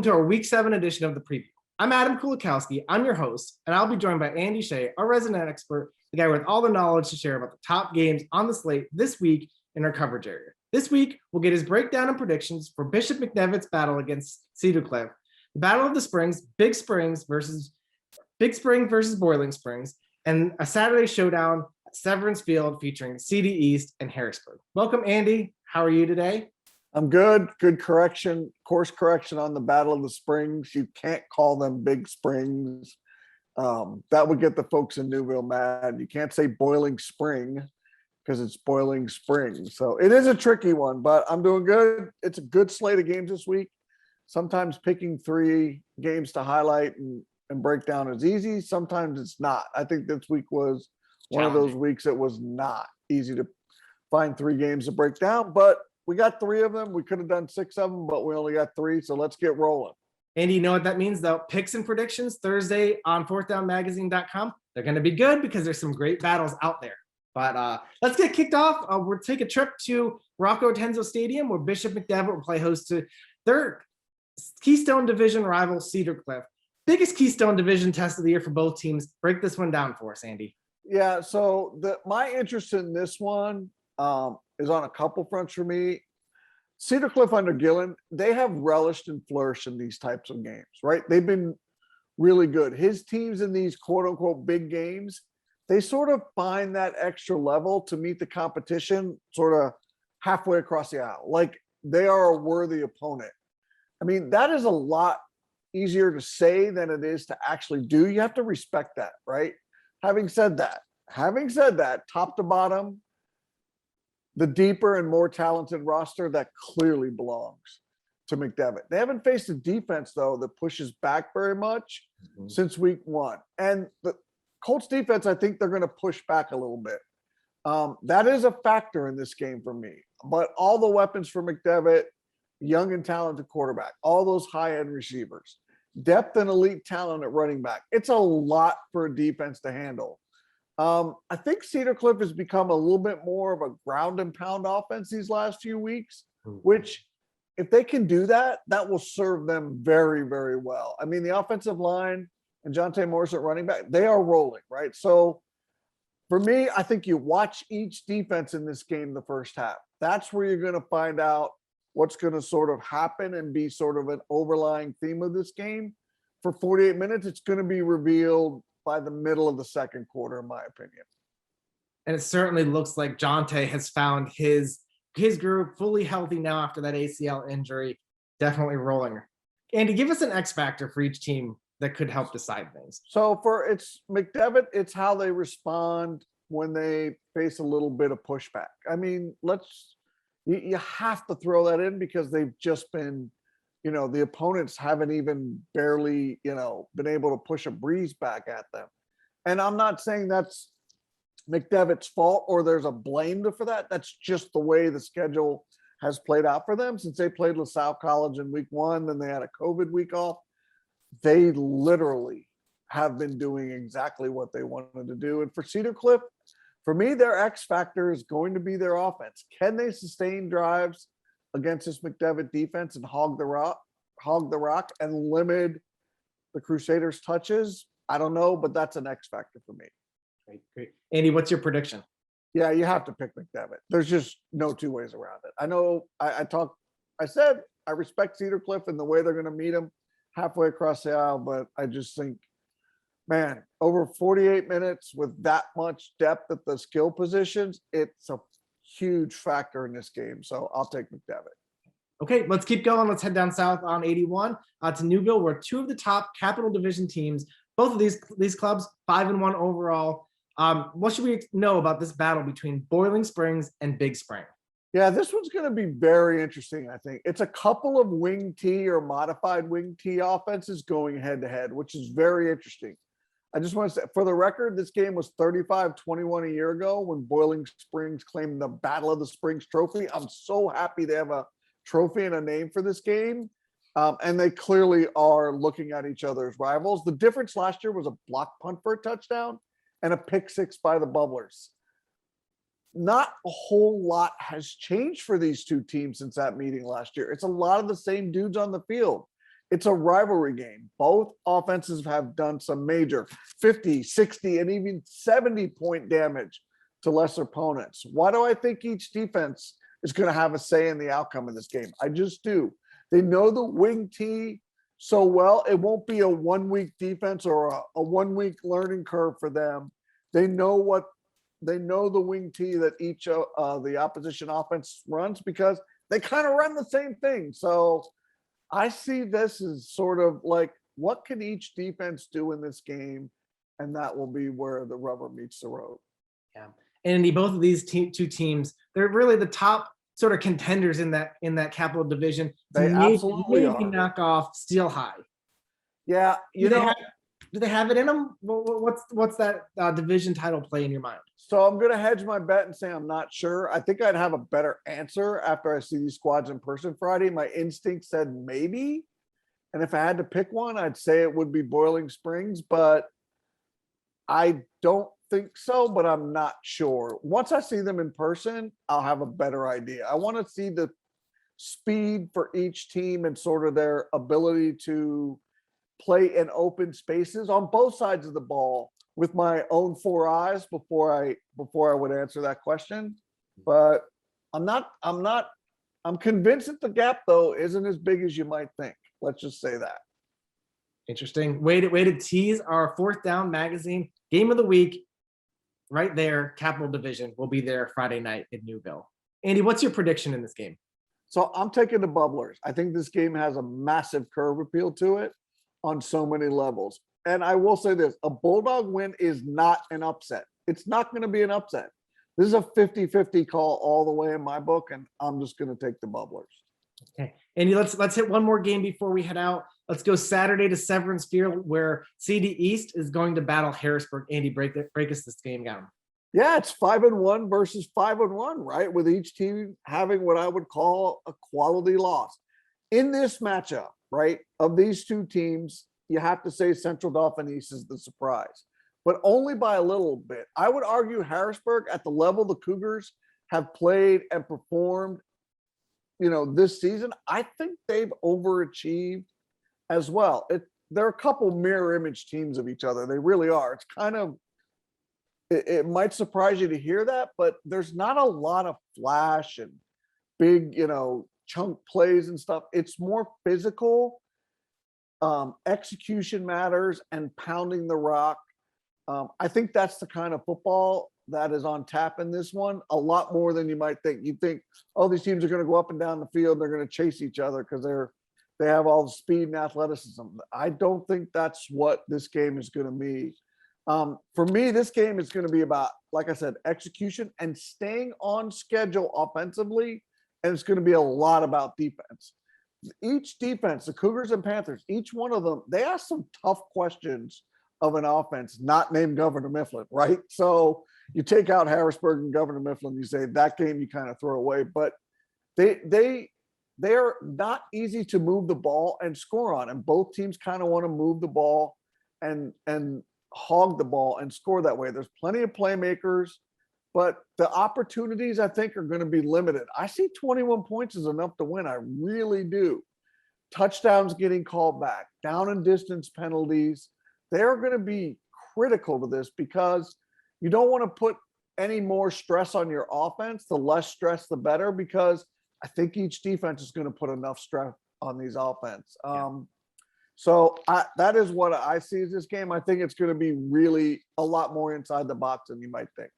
to our Week 7 edition of The Preview. I'm Adam Kulikowski. I'm your host, and I'll be joined by Andy Shea, our resident expert, the guy with all the knowledge to share about the top games on the slate this week in our coverage area. This week, we'll get his breakdown and predictions for Bishop McDevitt's battle against Cedar Cliff, the Battle of the Springs, Big Spring versus Boiling Springs, and a Saturday showdown at Severance Field featuring CD East and Harrisburg. Welcome, Andy. How are you today? I'm good. Good course correction on the Battle of the Springs. You can't call them Big Springs. That would get the folks in Newville mad. You can't say Boiling Spring because it's Boiling Spring. So it is a tricky one, but I'm doing good. It's a good slate of games this week. Sometimes picking 3 games to highlight and break down is easy. Sometimes it's not. I think this week was one of those weeks it was not easy to find 3 games to break down, but we got 3 of them. We could have done 6 of them, but we only got 3. So let's get rolling. Andy, you know what that means, though? Picks and predictions Thursday on fourthdownmagazine.com. They're going to be good because there's some great battles out there. But let's get kicked off. We'll take a trip to Rocco Tenzo Stadium, where Bishop McDevitt will play host to their Keystone Division rival, Cedar Cliff. Biggest Keystone Division test of the year for both teams. Break this one down for us, Andy. Yeah, so my interest in this one is on a couple fronts for me. Cedar Cliff under Gillen, they have relished and flourished in these types of games, right? They've been really good. His teams in these quote unquote big games, they sort of find that extra level to meet the competition sort of halfway across the aisle. Like they are a worthy opponent. I mean, that is a lot easier to say than it is to actually do. You have to respect that, right? Having said that, top to bottom, the deeper and more talented roster that clearly belongs to McDevitt. They haven't faced a defense, though, that pushes back very much since week 1. And the Colts defense, I think they're going to push back a little bit. That is a factor in this game for me. But all the weapons for McDevitt, young and talented quarterback, all those high-end receivers, depth and elite talent at running back. It's a lot for a defense to handle. I think Cedar Cliff has become a little bit more of a ground and pound offense these last few weeks, which if they can do that, that will serve them very, very well. I mean, the offensive line and Jonte Morris at running back, they are rolling, right? So for me, I think you watch each defense in this game the first half. That's where you're going to find out what's going to sort of happen and be sort of an overlying theme of this game. For 48 minutes, it's going to be revealed by the middle of the second quarter, in my opinion. And it certainly looks like Jonte has found his group fully healthy now after that ACL injury, definitely rolling. Andy, give us an X factor for each team that could help decide things. So for it's McDevitt, it's how they respond when they face a little bit of pushback. I mean, you have to throw that in because they've just been, the opponents haven't even barely, been able to push a breeze back at them. And I'm not saying that's McDevitt's fault or there's a blame for that. That's just the way the schedule has played out for them since they played LaSalle College in week 1, then they had a COVID week off. They literally have been doing exactly what they wanted to do. And for Cedar Cliff, for me, their X factor is going to be their offense. Can they sustain drives against this McDevitt defense and hog the rock and limit the Crusaders' touches? I don't know, but that's an X factor for me. Great. Andy, what's your prediction? Yeah, you have to pick McDevitt. There's just no 2 ways around it. I know I said I respect Cedar Cliff and the way they're going to meet him halfway across the aisle, but I just think, man, over 48 minutes with that much depth at the skill positions, it's a huge factor in this game. So I'll take McDevitt. Okay, let's keep going. Let's head down south on 81 to Newville, where 2 of the top Capital Division teams, both of these clubs, 5-1 overall. What should we know about this battle between Boiling Springs and Big Spring? Yeah, this one's going to be very interesting, I think. It's a couple of wing T or modified wing T offenses going head-to-head, which is very interesting. I just want to say, for the record, this game was 35-21 a year ago when Boiling Springs claimed the Battle of the Springs trophy. I'm so happy they have a trophy and a name for this game. And they clearly are looking at each other as rivals. The difference last year was a block punt for a touchdown and a pick 6 by the Bubblers. Not a whole lot has changed for these 2 teams since that meeting last year. It's a lot of the same dudes on the field. It's a rivalry game. Both offenses have done some major 50, 60, and even 70-point damage to lesser opponents. Why do I think each defense is going to have a say in the outcome of this game? I just do. They know the wing tee so well. It won't be a 1 week defense or a 1 week learning curve for them. They know the wing tee that each the opposition offense runs because they kind of run the same thing. So I see this as sort of like, what can each defense do in this game? And that will be where the rubber meets the road. Yeah. And both of these two teams, they're really the top sort of contenders in that Capital Division. They absolutely maybe are. knock off Steel High. Yeah, Do they have it in them? What's that division title play in your mind? so I'm going to hedge my bet and say I'm not sure. I think I'd have a better answer after I see these squads in person Friday. My instinct said maybe. And if I had to pick one, I'd say it would be Boiling Springs, but I don't think so, but I'm not sure. Once I see them in person, I'll have a better idea. I want to see the speed for each team and sort of their ability to play in open spaces on both sides of the ball with my own 4 eyes before I would answer that question. But I'm convinced that the gap though isn't as big as you might think. Let's just say that. Interesting. Way to tease our Fourth Down Magazine game of the week. Right there, Capital Division will be there Friday night in Newville. Andy, what's your prediction in this game? So I'm taking the Bubblers. I think this game has a massive curve appeal to it on so many levels. And I will say this, a Bulldog win is not an upset. It's not going to be an upset. This is a 50-50 call all the way in my book, and I'm just going to take the Bubblers. Okay, Andy, let's hit one more game before we head out. Let's go Saturday to Severance Field, where CD East is going to battle Harrisburg. Andy, break us this game down. Yeah, it's 5-1 versus 5-1, right? With each team having what I would call a quality loss. In this matchup, right, of these two teams, you have to say Central Dauphin East is the surprise, but only by a little bit. I would argue Harrisburg, at the level the Cougars have played and performed, this season, I think they've overachieved as well. They're a couple mirror image teams of each other. They really are. It's kind of, it might surprise you to hear that, but there's not a lot of flash and big, chunk plays and stuff. It's more physical. Execution matters and pounding the rock. I think that's the kind of football that is on tap in this one, a lot more than you might think. You think, oh, these teams are going to go up and down the field. They're going to chase each other because they have all the speed and athleticism. I don't think that's what this game is going to be. For me, this game is going to be about, like I said, execution and staying on schedule offensively. And it's going to be a lot about defense. Each defense, the Cougars and Panthers, each one of them, they ask some tough questions of an offense not named Governor Mifflin, right? So you take out Harrisburg and Governor Mifflin, you say that game you kind of throw away, but they're not easy to move the ball and score on. And both teams kind of want to move the ball and hog the ball and score that way. There's plenty of playmakers, but the opportunities I think are going to be limited. I see 21 points is enough to win. I really do. Touchdowns getting called back, down and distance penalties. They're going to be critical to this because you don't want to put any more stress on your offense. The less stress, the better, because I think each defense is going to put enough stress on these offense. So that is what I see as this game. I think it's going to be really a lot more inside the box than you might think.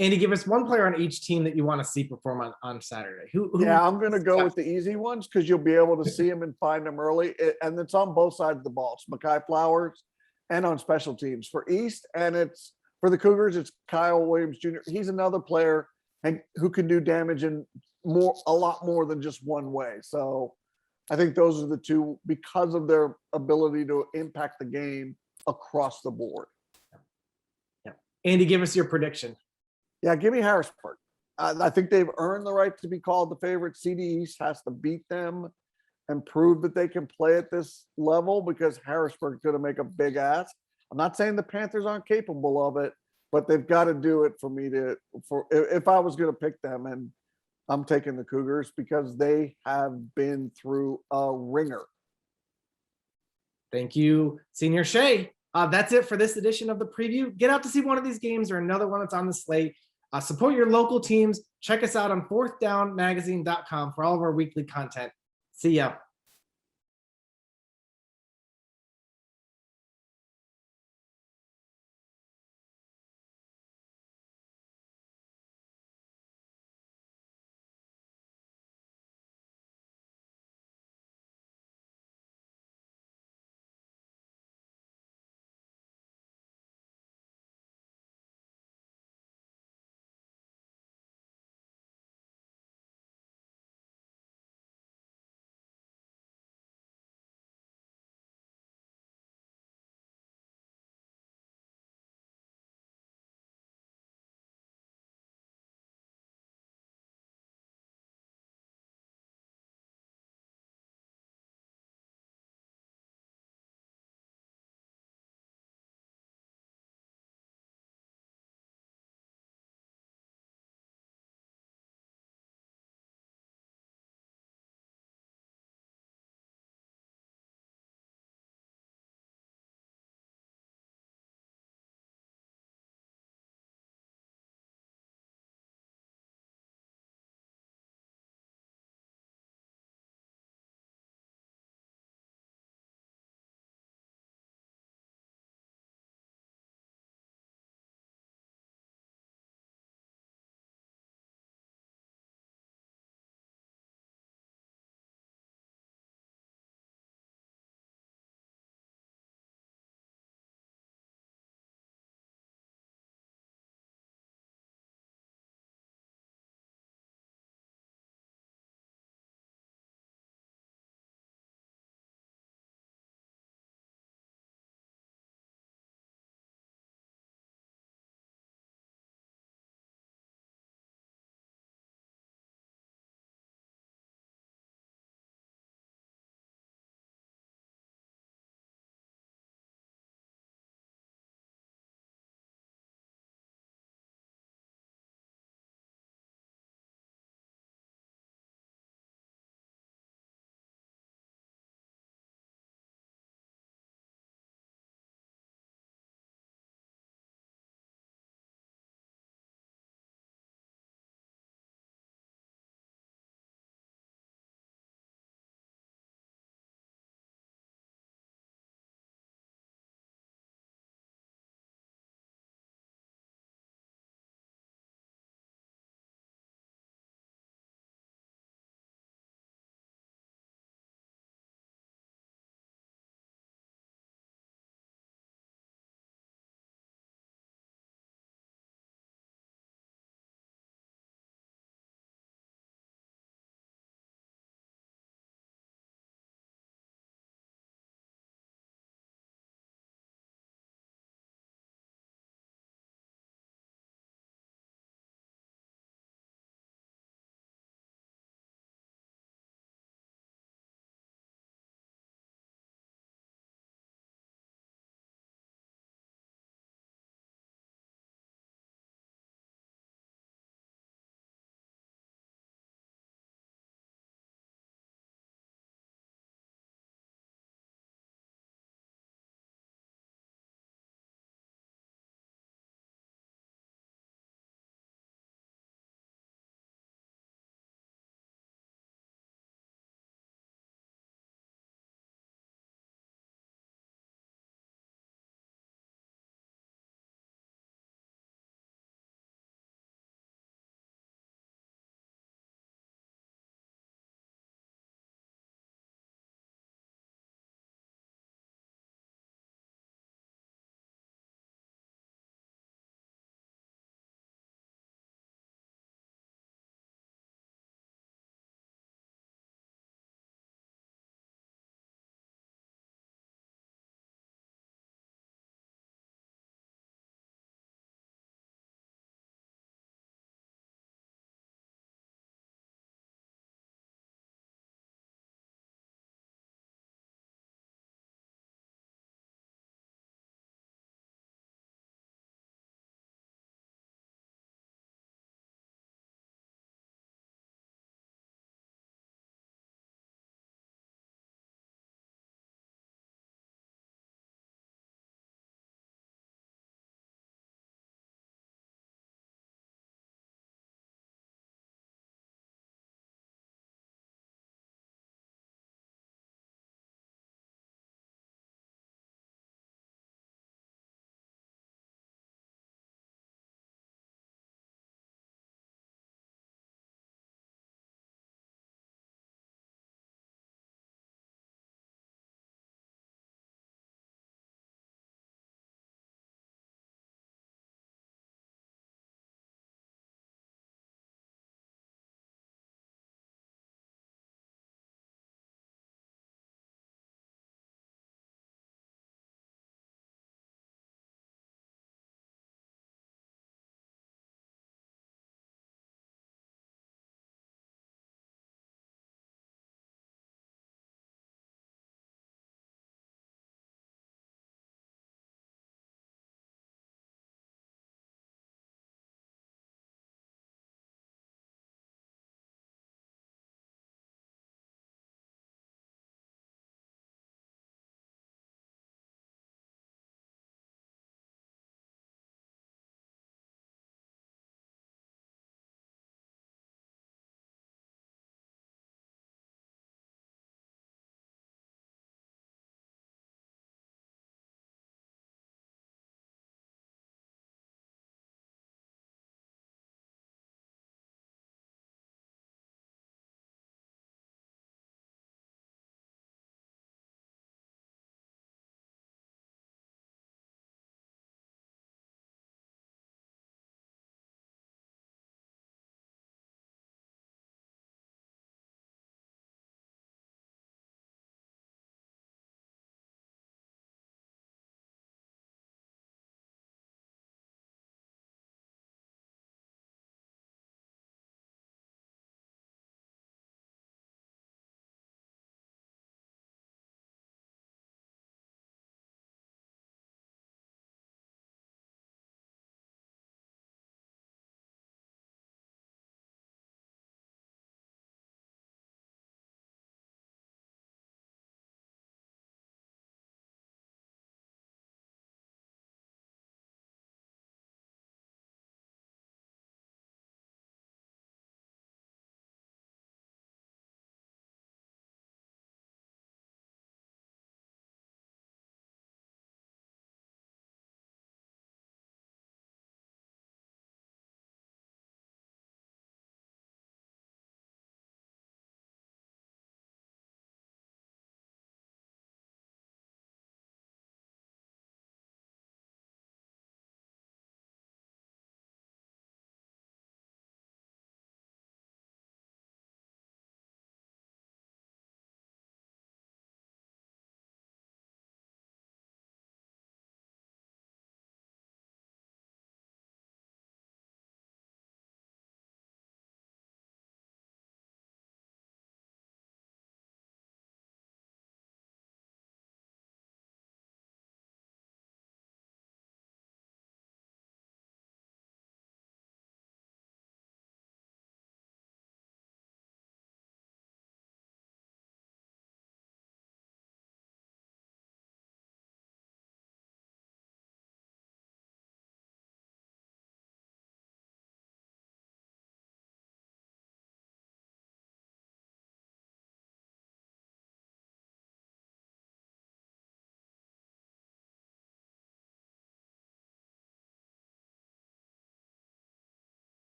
Andy, give us one player on each team that you want to see perform on Saturday. Yeah, I'm going to go with the easy ones because you'll be able to see them and find them early. And it's on both sides of the ball. It's Mekhi Flowers and on special teams for East. And it's for the Cougars, it's Kyle Williams Jr. He's another player and who can do damage in a lot more than just one way. So I think those are the two because of their ability to impact the game across the board. Yeah. Andy, give us your prediction. Yeah, give me Harrisburg. I think they've earned the right to be called the favorite. CD East has to beat them and prove that they can play at this level because Harrisburg is going to make a big ask. I'm not saying the Panthers aren't capable of it, but they've got to do it for me if I was going to pick them, and I'm taking the Cougars because they have been through a ringer Thank you, Senior Shay. That's it for this edition of the preview. Get out to see one of these games or another one that's on the slate. Support your local teams. Check us out on fourthdownmagazine.com for all of our weekly content. See ya.